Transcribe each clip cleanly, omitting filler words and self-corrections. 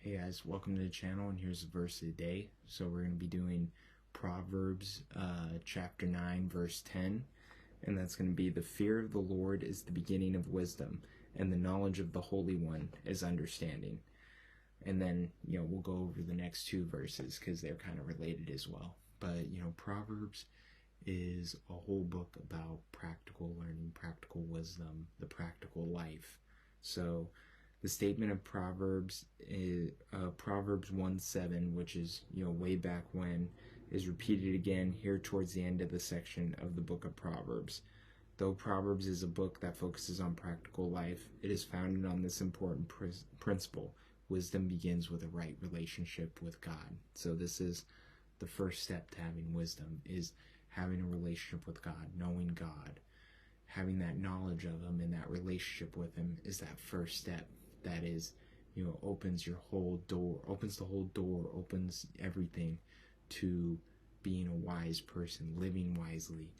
Hey guys, welcome to the channel, and here's the verse of the day. So we're going to be doing Proverbs chapter 9 verse 10, and that's going to be, the fear of the Lord is the beginning of wisdom, and the knowledge of the Holy One is understanding. And then, we'll go over the next two verses because they're kind of related as well. But, Proverbs is a whole book about practical learning, practical wisdom, the practical life. So the statement of Proverbs is Proverbs 1:7, which is, way back when, is repeated again here towards the end of the section of the book of Proverbs. Though Proverbs is a book that focuses on practical life, it is founded on this important principle. Wisdom begins with a right relationship with God. So this is the first step to having wisdom, is having a relationship with God, knowing God. Having that knowledge of Him and that relationship with Him is that first step. That is, opens the whole door, opens everything to being a wise person, living wisely,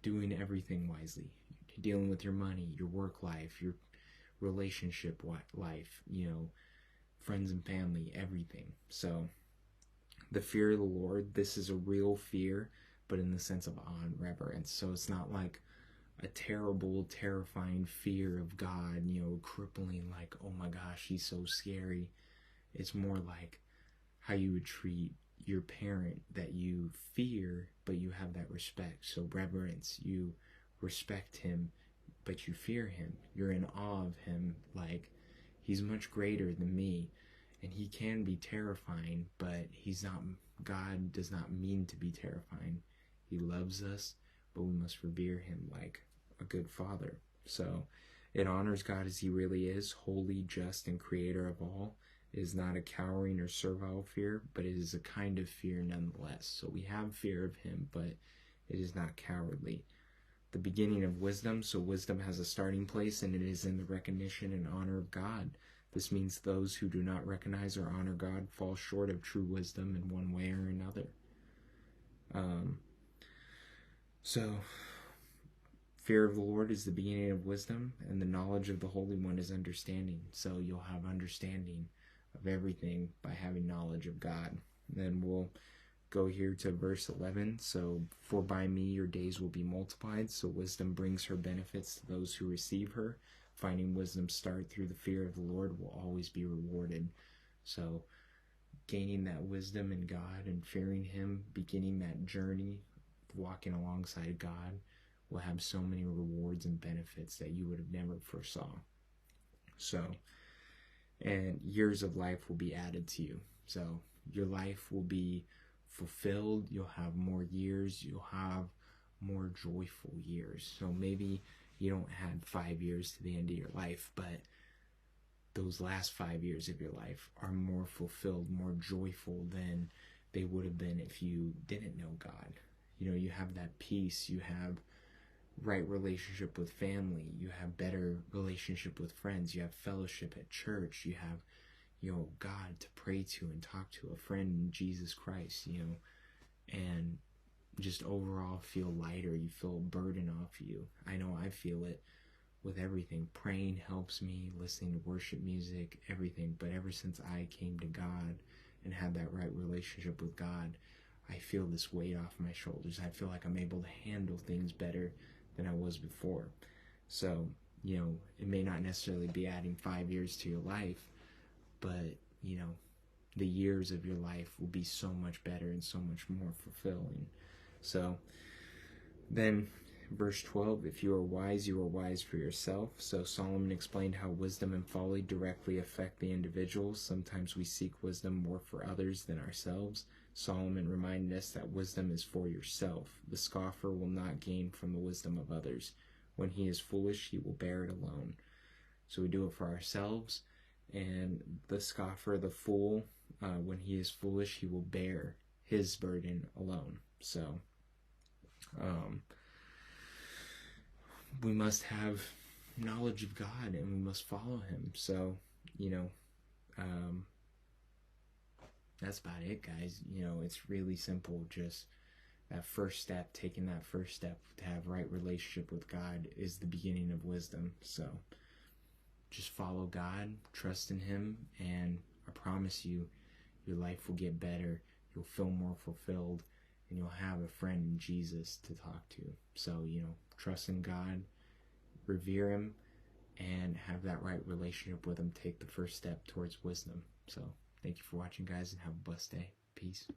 doing everything wisely, dealing with your money, your work life, your relationship life, friends and family, everything. So the fear of the Lord, this is a real fear, but in the sense of awe and reverence. So it's not like a terrible, terrifying fear of God, crippling, like, oh my gosh, He's so scary. It's more like how you would treat your parent that you fear, but you have that respect. So reverence, you respect Him, but you fear Him. You're in awe of Him, like, He's much greater than me, and He can be terrifying, but He's not. God does not mean to be terrifying. He loves us, but we must revere Him like a good father. So it honors God as He really is, holy, just, and creator of all. It is not a cowering or servile fear, but it is a kind of fear nonetheless. So we have fear of Him, but it is not cowardly. The beginning of wisdom, so wisdom has a starting place, and it is in the recognition and honor of God. This means those who do not recognize or honor God fall short of true wisdom in one way or another. So fear of the Lord is the beginning of wisdom, and the knowledge of the Holy One is understanding. So you'll have understanding of everything by having knowledge of God. Then we'll go here to verse 11. So, for by me your days will be multiplied. So wisdom brings her benefits to those who receive her. Finding wisdom start through the fear of the Lord will always be rewarded. So gaining that wisdom in God and fearing Him, beginning that journey, walking alongside God, will have so many rewards and benefits that you would have never foresaw. So, and years of life will be added to you. So your life will be fulfilled. You'll have more years. You'll have more joyful years. So maybe you don't have 5 years to the end of your life, but those last 5 years of your life are more fulfilled, more joyful than they would have been if you didn't know God. You have that peace, you have right relationship with family, you have better relationship with friends, you have fellowship at church, you have, God to pray to and talk to, a friend in Jesus Christ, and just overall feel lighter. You feel a burden off you. I know I feel it with everything. Praying helps me, listening to worship music, everything. But ever since I came to God and had that right relationship with God, I feel this weight off my shoulders. I feel like I'm able to handle things better than I was before. So, it may not necessarily be adding 5 years to your life, but, the years of your life will be so much better and so much more fulfilling. So then verse 12, if you are wise for yourself. So Solomon explained how wisdom and folly directly affect the individual. Sometimes we seek wisdom more for others than ourselves. Solomon reminded us that wisdom is for yourself. The scoffer will not gain from the wisdom of others. When he is foolish, he will bear it alone. So we do it for ourselves. And the scoffer, the fool, when he is foolish, he will bear his burden alone. So we must have knowledge of God, and we must follow Him. So, that's about it, guys. It's really simple. Just that first step, taking that first step to have right relationship with God is the beginning of wisdom. So just follow God, trust in Him, and I promise promise you, your life will get better, you'll feel more fulfilled, and you'll have a friend in Jesus to talk to. So, trust in God, revere Him, and have that right relationship with Him. Take the first step towards wisdom. So, thank you for watching, guys, and have a blessed day. Peace.